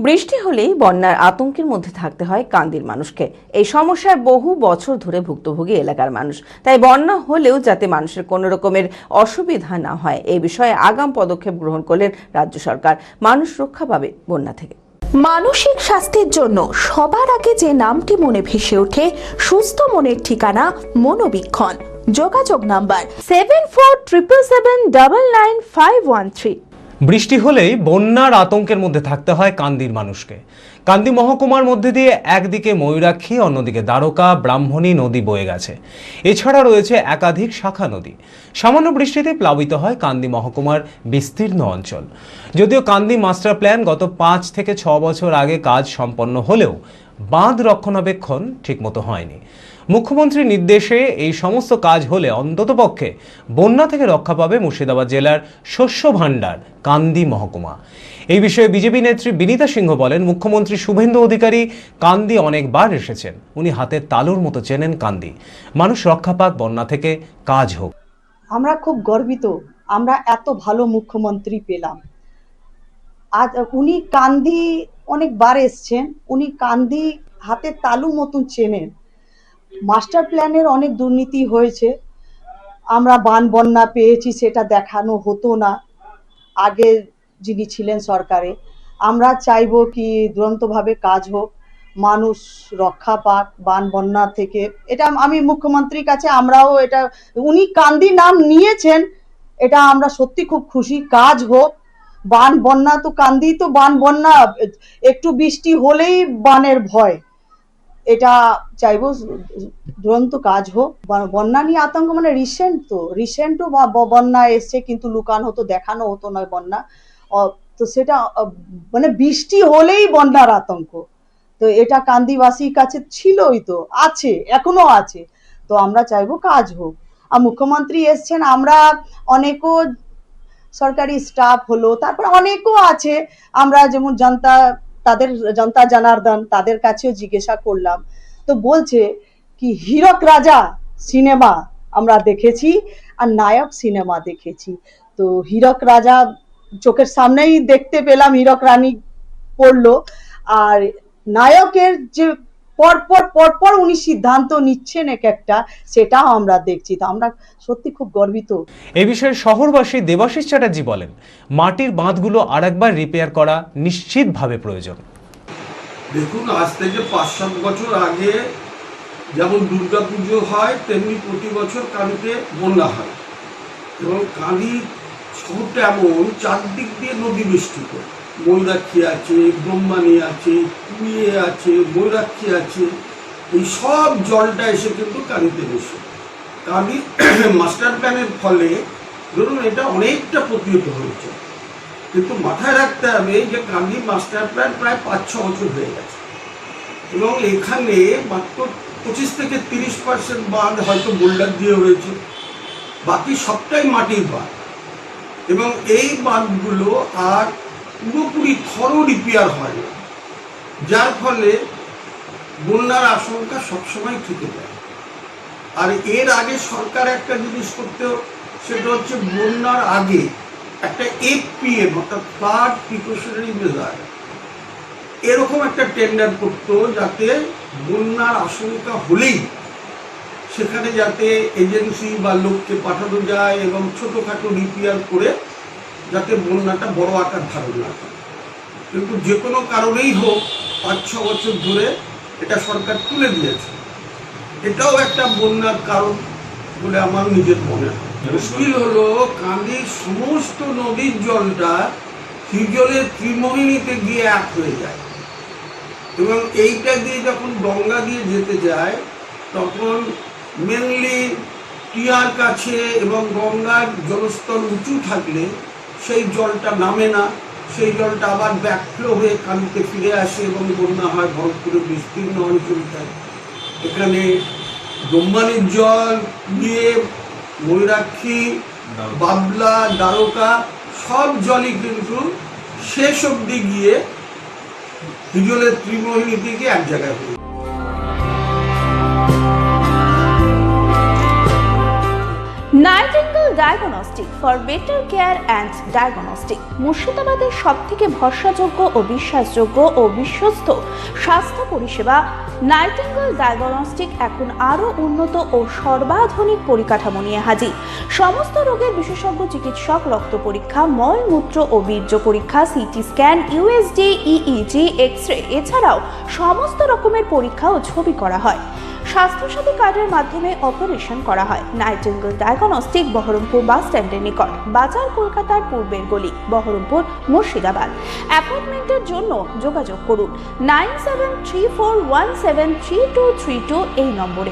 বৃষ্টি হলেই বন্যার আতঙ্কের মধ্যে থাকতে হয় কান্দির মানুষকে। এই সমস্যায় বহু বছর ধরে ভুক্তভোগী এলাকার মানুষ। তাই বন্যা হলেও যাতে মানুষের কোনো রকমের অসুবিধা না হয় এই বিষয়ে আগাম পদক্ষেপ গ্রহণ করলেন রাজ্য সরকার। মানুষ রক্ষা পাবে বন্যা থেকে। মানসিক স্বাস্থ্যের জন্য সবার আগে যে নামটি মনে ভেসে ওঠে, সুস্থ মনের ঠিকানা মনোবীক্ষণ। যোগাযোগ নাম্বার 7477799513। বৃষ্টি হলেই বন্যার আতঙ্কের মধ্যে থাকতে হয় কান্দির মানুষকে। কান্দি মহকুমার মধ্যে দিয়ে একদিকে ময়ূরাক্ষী, অন্যদিকে দ্বারকা, ব্রাহ্মণী নদী বয়ে গেছে। এছাড়া রয়েছে একাধিক শাখা নদী। সামান্য বৃষ্টিতে প্লাবিত হয় কান্দি মহকুমার বিস্তীর্ণ অঞ্চল। যদিও কান্দি মাস্টার প্ল্যান গত 5 থেকে 6 বছর আগে কাজ সম্পন্ন হলেও বাঁধ রক্ষণাবেক্ষণ ঠিকমতো হয়নি। মুখ্যমন্ত্রীর নির্দেশে এই সমস্ত কাজ হলে অন্ততপক্ষে বন্যা থেকে রক্ষা পাবে মুর্শিদাবাদ জেলার শস্য ভাণ্ডার কান্দি মহকুমা। এই বিষয়ে বিজেপি নেত্রী বিনীতা সিংহ বলেন, মুখ্যমন্ত্রী শুভেন্দু অধিকারী কান্দি অনেকবার এসেছেন। উনি হাতের তালুর মতো চেনেন কান্দি। মানুষ রক্ষা পাক, বন্যা থেকে কাজ হোক। আমরা খুব গর্বিত, আমরা এত ভালো মুখ্যমন্ত্রী পেলাম। আজ উনি কান্দি অনেকবার এসছেন, উনি কান্দি হাতের তালু মতন চেনেন। মাস্টার প্ল্যানের অনেক দুর্নীতি হয়েছে, আমরা বন্যা পেয়েছি, সেটা দেখানো হতো না আগে যিনি ছিলেন সরকারে। আমরা চাইবো কি দুরন্তভাবে কাজ হোক, মানুষ রক্ষা পাক বন্যা থেকে। এটা আমি মুখ্যমন্ত্রীর কাছে, আমরাও এটা, উনি কান্দি নাম নিয়েছেন, এটা আমরা সত্যি খুব খুশি। কাজ হোক, বন্যা তো কান্দি তো বন্যা, একটু বৃষ্টি হলেই বানের ভয়। এটা চাইবো দুরন্ত কাজ হোক। বন্যা নিয়ে আতঙ্ক মানে রিসেন্টও বন্যা এসছে, কিন্তু লুকানো হতো, দেখানো হতো না বন্যা। তো সেটা মানে বৃষ্টি হলেই বন্যার আতঙ্ক, তো এটা কান্দিবাসীর কাছে ছিলই, তো আছে, এখনো আছে। তো আমরা চাইবো কাজ হোক। আর মুখ্যমন্ত্রী এসছেন, আমরা অনেকও সরকারি স্টাফ হলো, তারপর অনেকও আছে, আমরা যেমন জনতা জনার্দন, তাদের কাছেও জিজ্ঞাসা করলাম, তো বলছে কি হীরক রাজা সিনেমা আমরা দেখেছি আর নায়ক সিনেমা দেখেছি। তো হীরক রাজা চোখের সামনেই দেখতে পেলাম, হীরক রানী পড়লো, আর নায়কের যে পরপর উনি সিদ্ধান্ত নিচ্ছেন এক একটা, সেটাও আমরা দেখছি। তো আমরা সত্যি খুব গর্বিত। এ বিষয়ে শহরবাসী দেবাশিস চ্যাটার্জি বলেন, মাটির বাঁধগুলো আরেকবার রিপেয়ার করা নিশ্চিতভাবে প্রয়োজন। দেখুন, আজ থেকে 5-7 বছর আগে যেমন দুর্গা পুজো হয়, তেমনি প্রতি বছর কাঁদিতে বন্যা হয়। এবং কাঁদি শহরটা এমন, চারদিক দিয়ে নদী বেষ্টিত। ময়ূরাক্ষী আছে, ব্রহ্মাণী আছে, কুইয়ে আছে, ময়ূরাক্ষী আছে, এই সব জলটা এসে কিন্তু কাঁদিতে বসে। কাঁদি মাস্টার প্ল্যানের ফলে ধরুন এটা অনেকটা প্রতিহত হয়েছে, কিন্তু মাথায় রাখতে হবে যে কান্দি মাস্টার প্ল্যান প্রায় 5-6 বছর হয়ে গেছে, এবং এখানে মাত্র 25 থেকে 30% বাঁধ হয়তো বোল্ডার দিয়ে হয়েছে, বাকি সবটাই মাটির বাঁধ। এবং এই বাঁধগুলো আর পুরোপুরি থরো রিপেয়ার হয় না, যার ফলে বন্যার আশঙ্কা সবসময় থেকে যায়। আর এর আগে সরকার একটা জিনিস করতে, সেটা হচ্ছে বন্যার আগে একটা এফপিএম অর্থাৎ ফ্লাড প্রিকশনারি মেজার, এরকম একটা টেন্ডার করতো, যাতে বন্যার আশঙ্কা হলেই সেখানে যাতে এজেন্সি বা লোককে পাঠানো যায় এবং ছোটোখাটো রিপেয়ার করে যাতে বন্যাটা বড় আকার ধারণ না করে। কিন্তু যে কোনো কারণেই হোক 5-6 বছর ধরে এটা সরকার তুলে দিয়েছে। এটাও একটা বন্যার কারণ বলে আমার নিজের মনে হয়। মুশকিল হলো, কান্দির সমস্ত নদীর জলটা হিজলের ত্রিমোহিনীতে গিয়ে এক হয়ে যায়, এবং এইটা দিয়ে যখন গঙ্গা দিয়ে যেতে যায়, তখন মেনলি টিয়ার কাছে এবং গঙ্গার জলস্তর উঁচু থাকলে সেই জলটা নামে না, সেই জলটা আবার ব্যাকফ্লো হয়ে কান্দিতে ফিরে আসে এবং বন্যা হয় ভরতপুরের বিস্তীর্ণ অঞ্চলটায়। এখানে ব্রহ্মাণীর জল গিয়ে ময়ূরাক্ষী, বাবলা, দ্বারকা সব জলই কিন্তু শেষ অবধি গিয়ে হিজলের ত্রিমোহিনী থেকে এক জায়গায় হয়ে। Nightingale diagnostic for better care and diagnostic. মুর্শিদাবাদের সবথেকে ভরসাযোগ্য ও বিশ্বাসযোগ্য ও বিশ্বস্ত স্বাস্থ্য পরিষেবা নাইটিঙ্গেল ডায়াগনস্টিক এখন আরও উন্নত ও সর্বাধুনিক পরিকাঠামো নিয়ে হাজির। সমস্ত রোগের বিশেষজ্ঞ চিকিৎসক, রক্ত পরীক্ষা, মল, মূত্র ও বীর্য পরীক্ষা, CT scan, USG, EEG, X-ray এছাড়াও সমস্ত রকমের পরীক্ষা ও ছবি করা হয়। স্বাস্থ্যসাথী কার্ডের মাধ্যমে অপারেশন করা হয়। নাইটিঙ্গেল ডায়াগনস্টিক বহরমপুর বাস স্ট্যান্ডের নিকট, বাজার, কলকাতার পূর্বের গলি, বহরমপুর, মুর্শিদাবাদ। অ্যাপয়েন্টমেন্টের জন্য যোগাযোগ করুন 9734173232 এই নম্বরে।